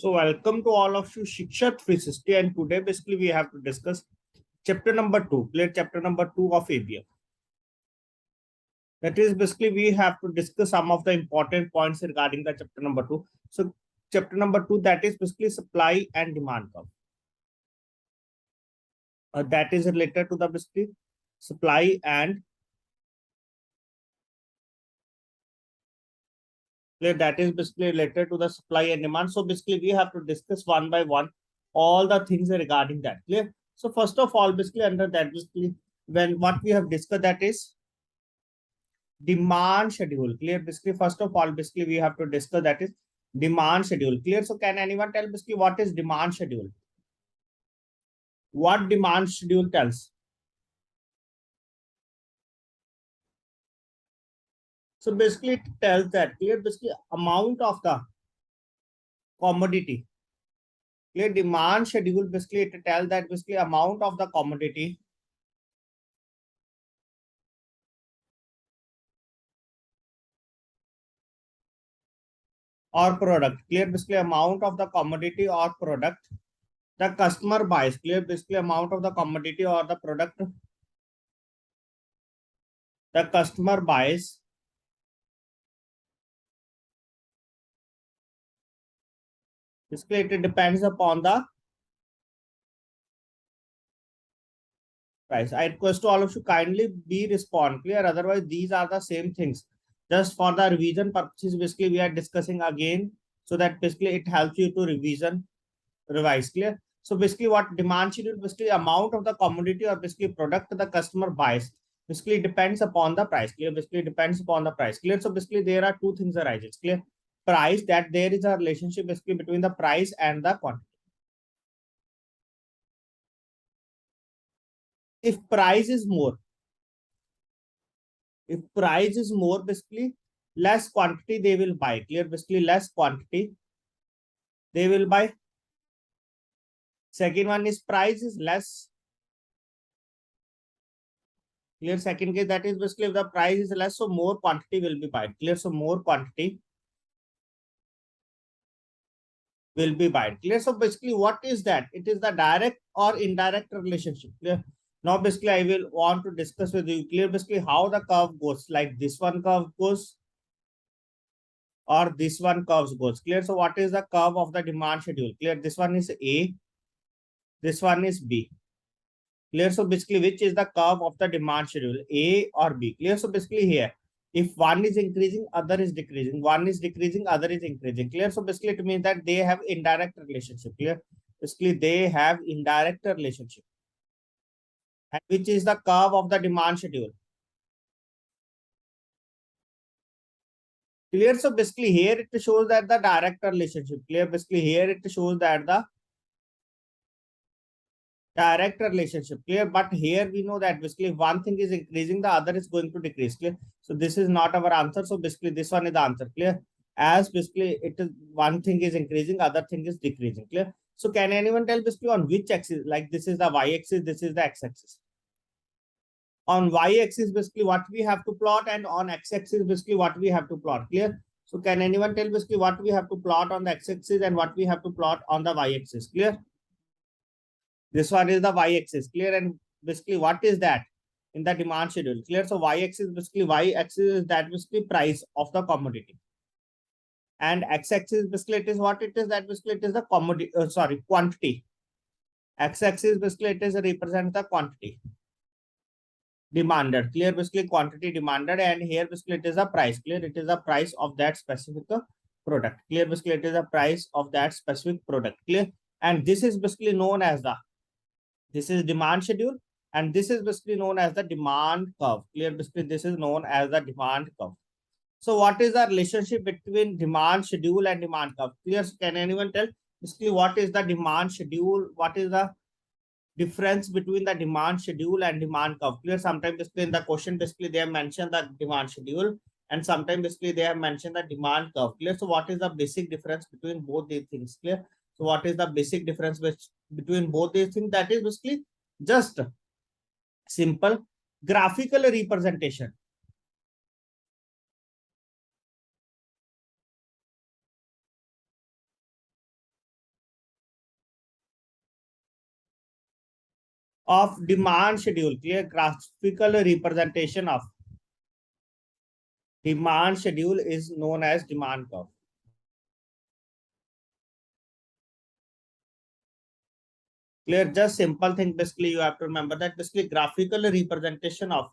So welcome to all of you Shiksha 360, and today basically we have to discuss chapter number 2, clear chapter number 2 of ABM. That is basically we have to discuss some of the important points regarding the chapter number 2. So chapter number 2, that is basically supply and demand curve. That is related to the basically supply and clear, that is basically related to the supply and demand. So basically we have to discuss one by one all the things regarding that. Clear. So first of all, basically under that basically when what we have discussed, that is demand schedule. Clear. Basically first of all basically we have to discuss, that is demand schedule. Clear. So can anyone tell basically what is demand schedule? What demand schedule tells? So basically it tells that clear basically amount of the commodity. Clear. Demand schedule basically it tells that basically amount of the commodity or product. Clear. Basically amount of the commodity or product the customer buys. Clear. Basically amount of the commodity or the product the customer buys basically it depends upon the price. I request to all of you kindly be respond. Clear. Otherwise these are the same things, just for the revision purposes basically we are discussing again, so that basically it helps you to revise. Clear. So basically what demand schedule basically amount of the commodity or basically product the customer buys basically depends upon the price. Clear. Basically depends upon the price. Clear. So basically there are two things arises. Clear. Price, that there is a relationship basically between the price and the quantity. If price is more, basically less quantity they will buy. Clear. Basically less quantity they will buy. Second one is price is less. Clear. Second case, that is basically if the price is less, so more quantity will be bought. Clear. So more quantity will be bought. Clear. So basically what is that? It is the direct or indirect relationship. Clear. Now basically I will want to discuss with you. Clear. Basically how the curve goes, like this one curve goes or this one curve goes. Clear. So what is the curve of the demand schedule? Clear. This one is A, this one is B. Clear. So basically which is the curve of the demand schedule, A or B? Clear. So basically here, if one is increasing, other is decreasing. One is decreasing, other is increasing. Clear. So basically it means that they have indirect relationship. Clear. Basically they have indirect relationship, and which is the curve of the demand schedule. Clear. So basically here it shows that the direct relationship. Clear. Basically here it shows that the direct relationship. Clear. But here we know that basically one thing is increasing, the other is going to decrease. Clear. So this is not our answer. So basically this one is the answer. Clear. As basically it is one thing is increasing, other thing is decreasing. Clear. So can anyone tell basically on which axis? Like this is the y-axis, this is the x-axis. On y-axis basically what we have to plot, and on x-axis basically what we have to plot. Clear. So can anyone tell basically what we have to plot on the x-axis and what we have to plot on the y-axis? Clear. This one is the y-axis. Clear. And basically what is that in the demand schedule? Clear. So y-axis basically, y-axis is that basically price of the commodity, and x-axis basically it is what it is, that basically it is the commodity, quantity. X-axis basically it is represent the quantity demanded. Clear. Basically quantity demanded, and here basically it is the price. Clear. It is the price of that specific product. Clear. Basically it is the price of that specific product. Clear. And this is basically known as the, this is demand schedule, and this is basically known as the demand curve. Clear. Basically this is known as the demand curve. So what is the relationship between demand schedule and demand curve? Clear. So can anyone tell basically what is the demand schedule? What is the difference between the demand schedule and demand curve? Clear. Sometimes basically in the question basically they have mentioned the demand schedule, and sometimes basically they have mentioned the demand curve. Clear. So what is the basic difference between both these things? Clear. So what is the basic difference between both these things? That is basically just simple graphical representation. of demand schedule, clear, graphical representation of demand schedule is known as demand curve. Clear, just simple thing, basically you have to remember that basically graphical representation of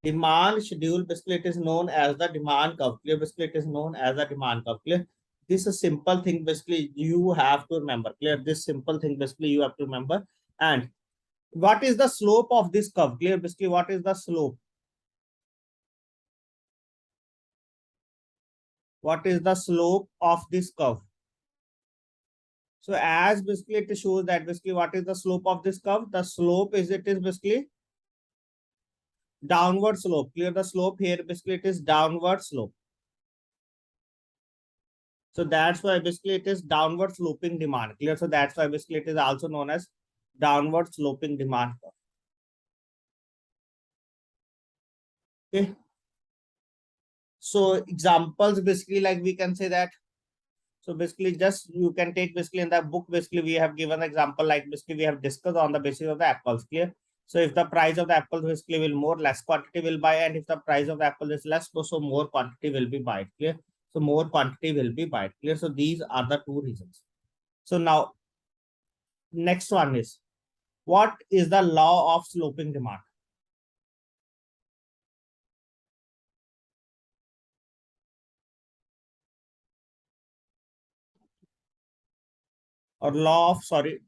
demand schedule, basically it is known as the demand curve. Clear, basically it is known as the demand curve. Clear, this is a simple thing basically you have to remember. Clear, this simple thing basically you have to remember. And what is the slope of this curve? Clear, basically what is the slope? What is the slope of this curve? So as basically it shows that basically what is the slope of this curve? The slope is, it is basically downward slope. Clear, the slope here basically it is downward slope. So that's why basically it is downward sloping demand. Clear, so that's why basically it is also known as downward sloping demand curve. Okay. So examples basically, like we can say that, so basically just you can take basically in the book, basically we have given example, like basically we have discussed on the basis of the apples. Clear. So if the price of the apples basically will more, less quantity will buy, and if the price of the apple is less, so more quantity will be buy. Clear. So more quantity will be buy. Clear. So these are the two reasons. So now next one is, what is the law of sloping demand? Or law of, sorry,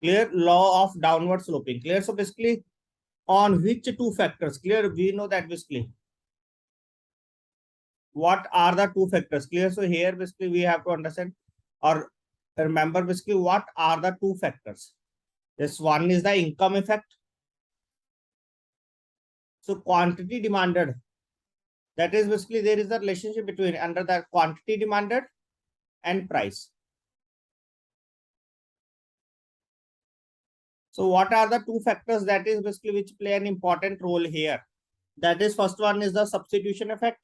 clear, law of downward sloping. Clear. So basically on which two factors? Clear, we know that basically what are the two factors? Clear. So here basically we have to understand or remember basically what are the two factors. This one is the income effect. So quantity demanded, that is basically there is a relationship between under the quantity demanded and price. So what are the two factors that is basically which play an important role here? That is, first one is the substitution effect.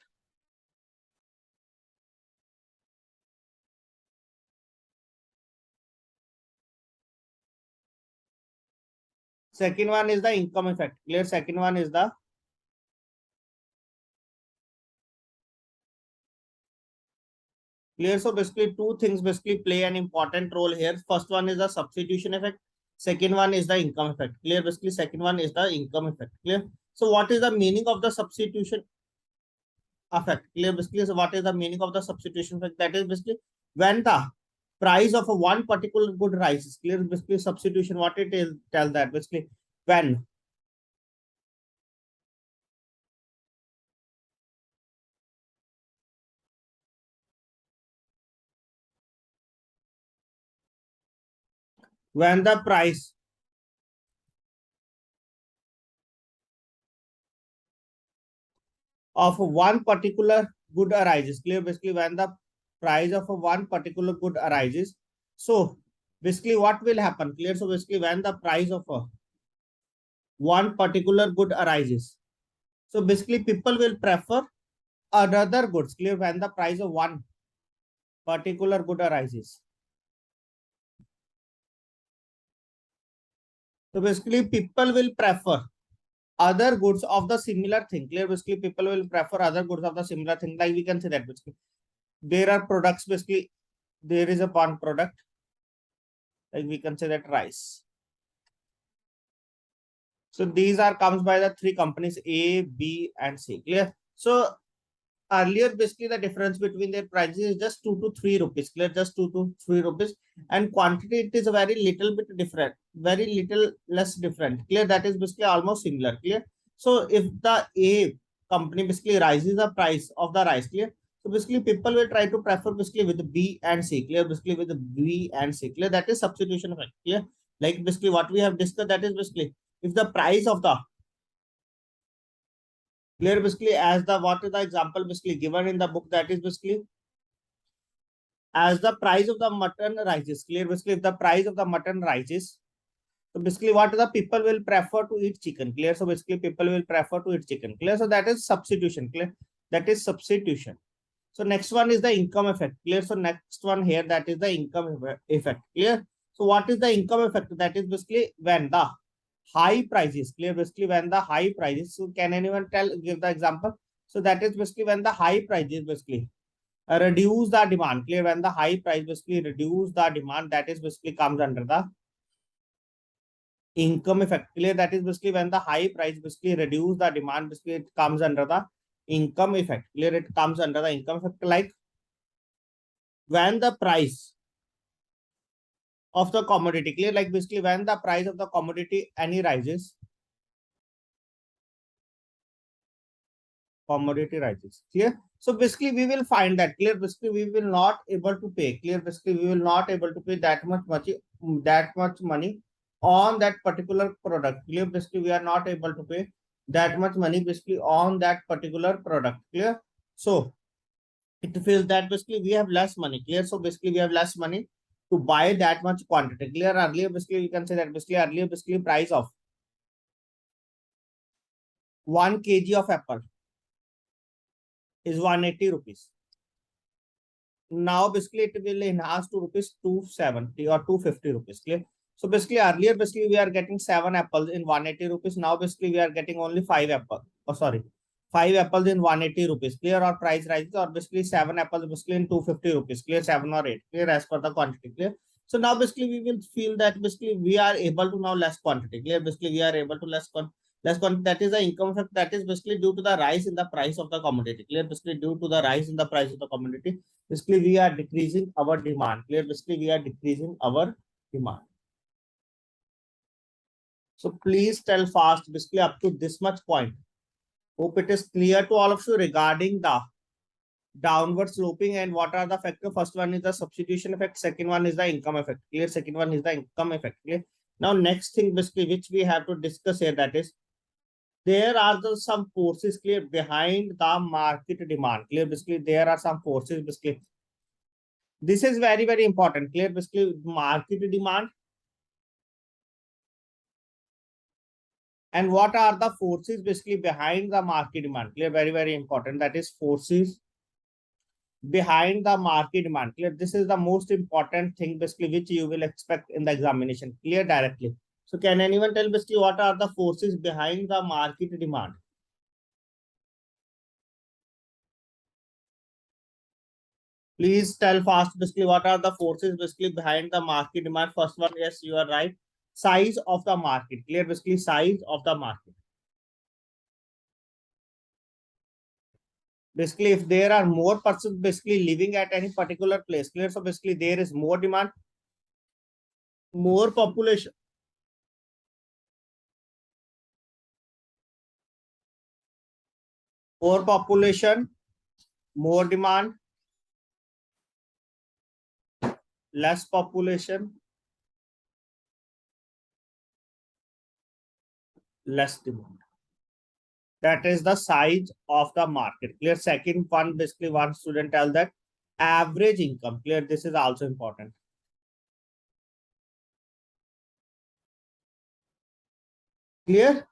Second one is the income effect. Clear. Second one is the clear. So basically two things basically play an important role here. First one is the substitution effect. Second one is the income effect. Clear. Basically second one is the income effect. Clear. So what is the meaning of the substitution effect? Clear. Basically, so what is the meaning of the substitution effect? That is basically when the price of a one particular good rises. Clear. Basically substitution, what it is, tell that basically when the price of one particular good arises. Clear. Basically when the price of a one particular good arises, so basically what will happen? Clear. So basically when the price of a one particular good arises, so basically people will prefer another goods. Clear. When the price of one particular good arises, so basically people will prefer other goods of the similar thing. Clear. Basically people will prefer other goods of the similar thing. Like we can say that basically there are products, basically there is a one product, like we can say that rice. So these are comes by the three companies A, B, and C. Clear. So earlier basically the difference between their prices is just 2 to 3 rupees. Clear. Just 2 to 3 rupees, and quantity it is a very little bit different, very little less different. Clear. That is basically almost similar. Clear. So if the A company basically rises the price of the rice. Clear. So basically people will try to prefer basically with the B and C. Clear. Basically with the B and C. Clear. That is substitution effect. Clear. Like basically what we have discussed, that is basically if the price of the clear, basically as the what is the example basically given in the book, that is basically as the price of the mutton rises. Clear. Basically if the price of the mutton rises, So basically what the people will prefer to eat chicken, clear? So basically people will prefer to eat chicken, clear? So that is substitution, clear? That is substitution. So next one is the income effect, clear? So next one here, that is the income effect, clear? So what is the income effect? That is basically when the high prices, clear? Basically when the high prices, so can anyone give the example? So that is basically when the high prices basically reduce the demand, clear? When the high price basically reduce the demand, that is basically comes under the income effect, clear? That is basically when the high price basically reduce the demand, basically it comes under the income effect, clear? It comes under the income effect. Like when the price of the commodity, clear? Like basically when the price of the commodity any rises, commodity rises, clear? So basically we will find that, clear? Basically we will not able to pay, clear? Basically we will not able to pay that much money on that particular product, clear? Basically we are not able to pay that much money basically on that particular product, clear? So it feels that basically we have less money, clear? So basically we have less money to buy that much quantity, clear? Earlier basically you can say that basically earlier basically price of 1 kg of apple is 180 rupees. Now basically it will enhance to rupees 270 or 250 rupees, clear? So basically earlier basically we are getting 7 apples in 180 rupees. Now basically we are getting only 5 apples. Oh sorry, 5 apples in 180 rupees, clear? Or price rises, or basically 7 apples basically in 250 rupees, clear? 7 or 8, clear? As per the quantity, clear? So now basically we will feel that basically we are able to now less quantity, clear? Basically we are able to less quantity. That is the income effect. That is basically due to the rise in the price of the commodity, clear? Basically due to the rise in the price of the commodity, basically we are decreasing our demand, clear? Basically we are decreasing our demand. So please tell fast basically up to this much point. Hope it is clear to all of you regarding the downward sloping and what are the factors. First one is the substitution effect, second one is the income effect, clear? Second one is the income effect, clear? Now next thing basically which we have to discuss here, that is there are some forces, clear, behind the market demand, clear? Basically there are some forces basically. This is very important, clear? Basically market demand and what are the forces basically behind the market demand, clear? Very important, that is forces behind the market demand, clear? This is the most important thing basically which you will expect in the examination, clear? Directly. So can anyone tell basically what are the forces behind the market demand? Please tell fast basically what are the forces basically behind the market demand. First one, yes, you are right. Size of the market, clear? Basically size of the market. Basically if there are more persons basically living at any particular place, clear? So basically there is more demand, more population, more population, more demand, less population, less demand. That is the size of the market, clear? Second one, basically one student tell that average income, clear? This is also important. Clear?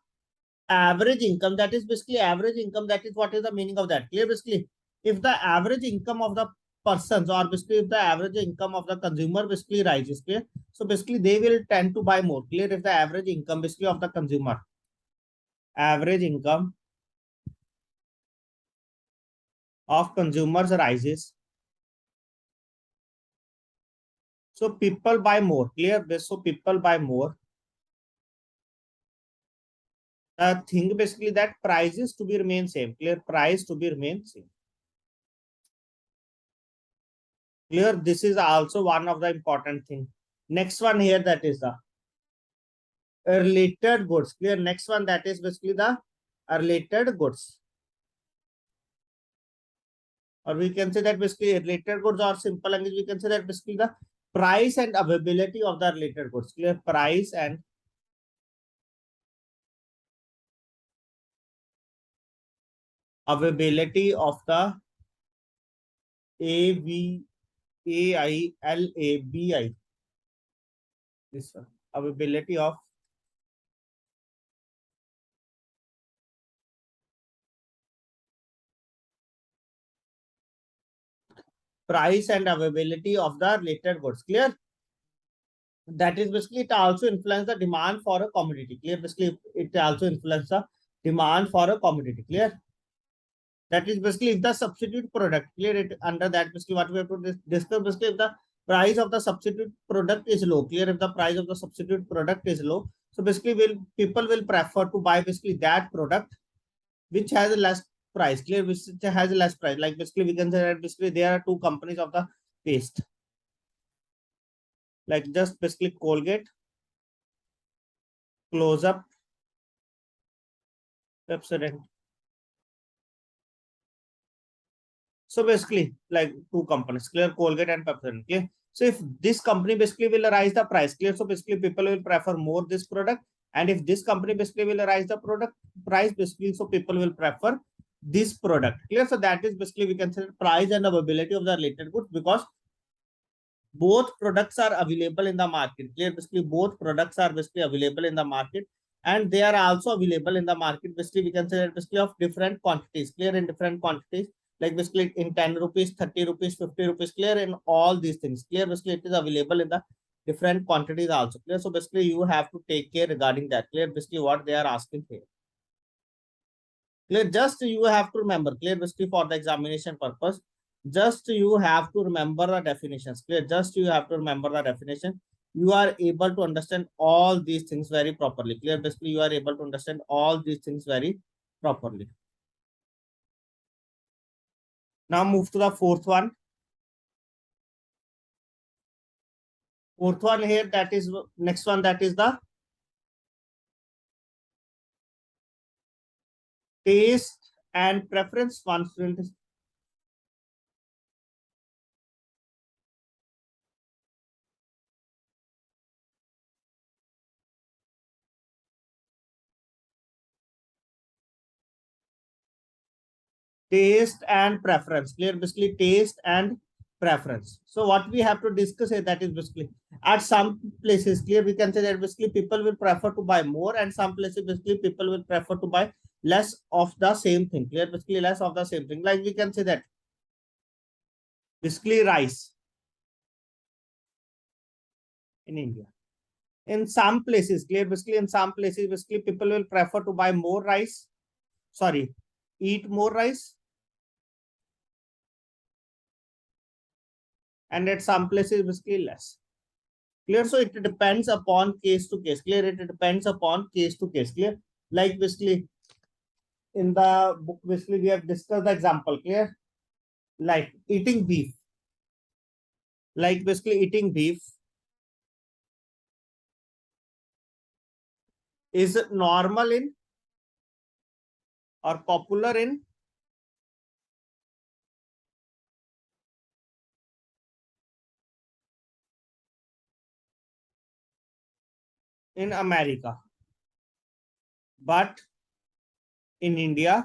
Average income, that is basically average income. That is what is the meaning of that, clear? Basically if the average income of the persons, or basically if the average income of the consumer basically rises, clear? So basically they will tend to buy more, clear? If the average income basically of the consumer, average income of consumers rises, so people buy more, clear? So people buy more. The thing basically that prices to be remain same, clear? Price to be remain same, clear? This is also one of the important thing. Next one here, that is the related goods, clear? Next one, that is basically the related goods, or we can say that basically related goods, or simple language we can say that basically the price and availability of the related goods, clear? Price and availability of the AVAILABI, this one, availability of price and availability of the related goods. Clear? That is basically it also influence the demand for a commodity. Clear? Basically, it also influence the demand for a commodity. Clear? That is basically if the substitute product. Clear? It under that basically what we have to discuss basically if the price of the substitute product is low. Clear? If the price of the substitute product is low, so basically people will prefer to buy basically that product which has a less price. Clear? Which has a less price. Like basically we can say that basically there are two companies of the paste. Like just basically Colgate, Close Up, Pepsodent. So basically, like two companies, clear, Colgate and Pepsodent. Clear. So if this company basically will raise the price, clear. So basically, people will prefer more this product, and if this company basically will raise the product price, basically, so people will prefer this product. Clear. So that is basically we can say price and availability of the related goods because both products are available in the market. Clear. Basically, both products are basically available in the market, and they are also available in the market. Basically, we can say that basically of different quantities. Clear, in different quantities. Like basically in 10 rupees, 30 rupees, 50 rupees. Clear, in all these things. Clear. Basically, it is available in the different quantities also. Clear. So basically, you have to take care regarding that. Clear. Basically, what they are asking here. Clear. Just you have to remember. Clear. Basically, for the examination purpose. Just you have to remember the definitions. Clear. Just you have to remember the definition. You are able to understand all these things very properly. Clear. Basically, you are able to understand all these things very properly. Now move to the fourth one. Fourth one here, that is next one, that is the taste and preference. One student is taste and preference. Clear. Basically, taste and preference. So what we have to discuss here, that is basically at some places, clear, we can say that basically people will prefer to buy more, and some places basically people will prefer to buy less of the same thing. Clear. Basically less of the same thing. Like we can say that basically rice in India. In some places, clear, basically in some places, basically people will prefer to buy more rice. Sorry, eat more rice. And at some places basically less. Clear. So it depends upon case to case. Clear. It depends upon case to case. Clear. Like basically in the book, basically we have discussed the example. Clear. Like eating beef. Like basically eating beef is normal in or popular in America, but in India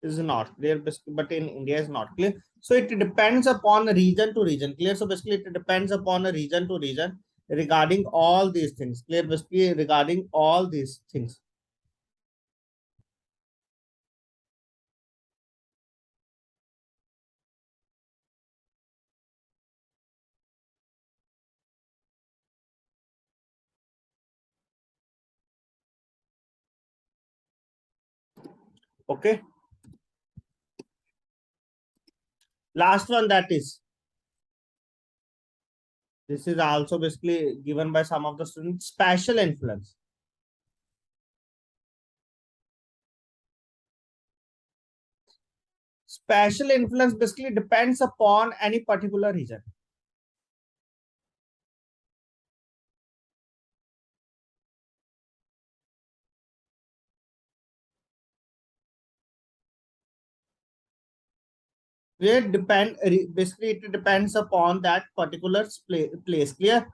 is not clear. But in India is not clear. So it depends upon region to region. Clear. So basically it depends upon a region to region regarding all these things. Clear. Basically regarding all these things. Okay. Last one, that is, this is also basically given by some of the students, spatial influence. Spatial influence basically depends upon any particular region. Basically it depends upon that particular place. Clear.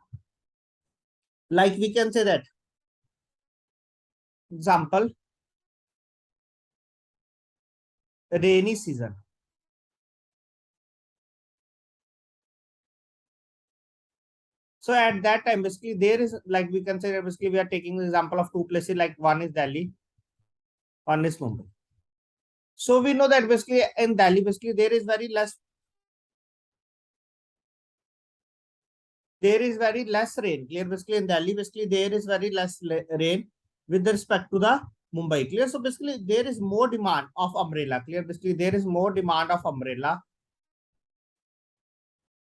Like we can say that example, rainy season. So at that time basically there is, like we can say that basically we are taking the example of two places, like one is Delhi, one is Mumbai. So we know that basically in Delhi, basically there is very less rain. Clear? Basically in Delhi, basically there is very less rain with respect to the Mumbai. Clear? So basically there is more demand of umbrella. Clear? Basically there is more demand of umbrella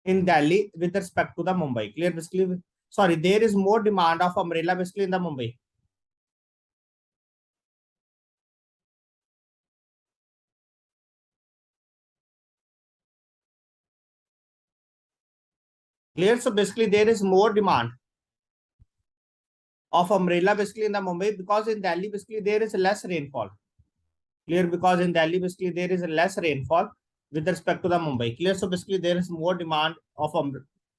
in Delhi with respect to the Mumbai. Clear? Basically, sorry, there is more demand of umbrella basically in the Mumbai. Clear? So basically there is more demand of umbrella basically in the Mumbai, because in Delhi basically there is less rainfall. Clear? Because in Delhi basically there is less rainfall with respect to the Mumbai. Clear? So basically there is more demand of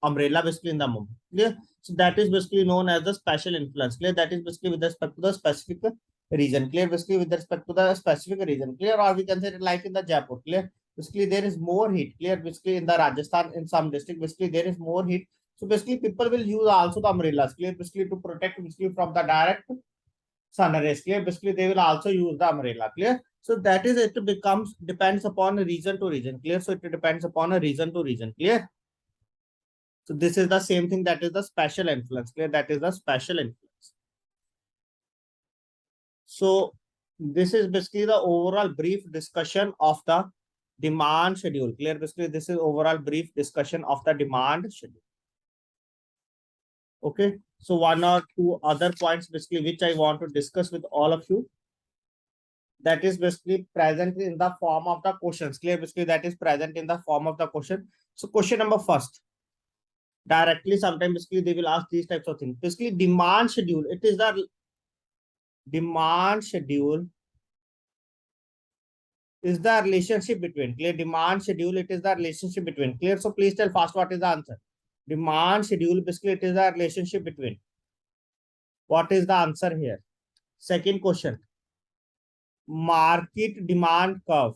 umbrella basically in the Mumbai. Clear? So that is basically known as the special influence. Clear? That is basically with respect to the specific region. Clear? Basically with respect to the specific region. Clear? Or we can say it like in the Jaipur. Clear? Basically there is more heat. Clear? Basically in the Rajasthan, in some district, basically there is more heat. So basically people will use also the umbrellas. Clear? Basically to protect basically from the direct sun rays. Clear? Basically they will also use the umbrella. Clear? So that is, it becomes depends upon region to region. Clear? So it depends upon a region to region. Clear? So this is the same thing, that is the special influence. Clear? That is the special influence. So this is basically the overall brief discussion of the demand schedule. Clear? Basically this is overall brief discussion of the demand schedule. Okay. So one or two other points basically which I want to discuss with all of you. That is basically present in the form of the questions. Clear? Basically that is present in the form of the question. So question number first, directly sometimes basically they will ask these types of things. Basically demand schedule, it is the demand schedule is the relationship between. Clear? Demand schedule, it is the relationship between. Clear? So please tell fast what is the answer. Demand schedule, basically it is the relationship between. What is the answer here? Second question, market demand curve.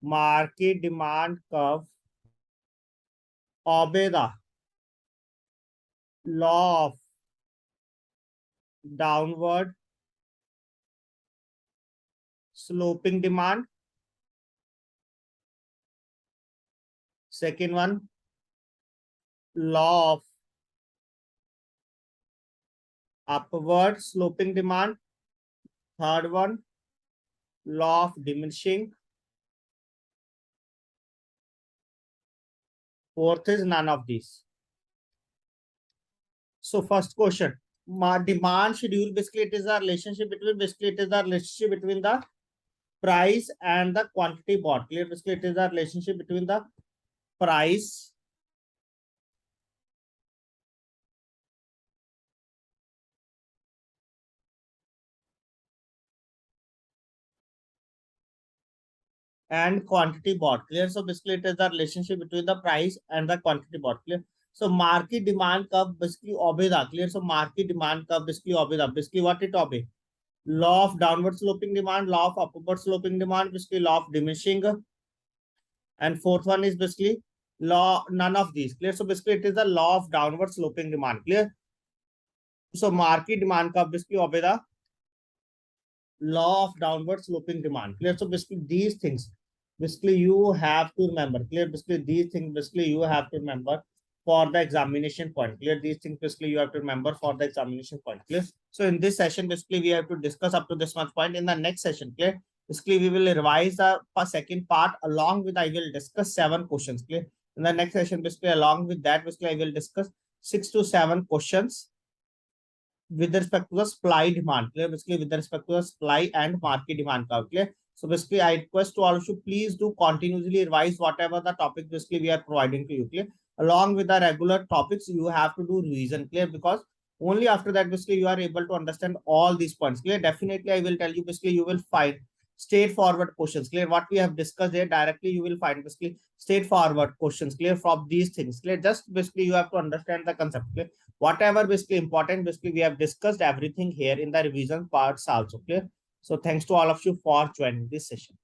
Market demand curve obey the law of downward sloping demand. Second one, law of upward sloping demand. Third one, law of diminishing. Fourth is none of these. So first question, demand schedule, basically it is a relationship between, basically it is the relationship between the price and the quantity bought. Clear? Basically it is a relationship between the price and quantity bought. Clear? So basically it is the relationship between the price and the quantity bought. Clear? So market demand curve basically obey the. Clear? So market demand curve basically obey the. Basically what it obey? Law of downward sloping demand, law of upward sloping demand, basically law of diminishing. And fourth one is basically law, none of these. Clear? So basically it is the law of downward sloping demand. Clear? So market demand curve basically obey the law of downward sloping demand. Clear? So basically these things basically you have to remember. Clear? Basically these things basically you have to remember for the examination point. Clear? These things basically you have to remember for the examination point. Clear? So in this session basically we have to discuss up to this much point. In the next session, clear, basically we will revise the second part, along with I will discuss 7 questions. Clear? In the next session basically along with that basically I will discuss 6 to 7 questions with respect to the supply demand. Clear? Basically with respect to the supply and market demand curve. Clear? So basically I request to all of you, please do continuously revise whatever the topic basically we are providing to you. Clear? Along with the regular topics you have to do revision. Clear? Because only after that basically you are able to understand all these points. Clear? Definitely I will tell you, basically you will find straightforward questions. Clear? What we have discussed here, directly you will find basically straightforward questions. Clear? From these things. Clear? Just basically you have to understand the concept. Clear? Whatever basically important, basically we have discussed everything here in the revision parts also. Clear? So thanks to all of you for joining this session.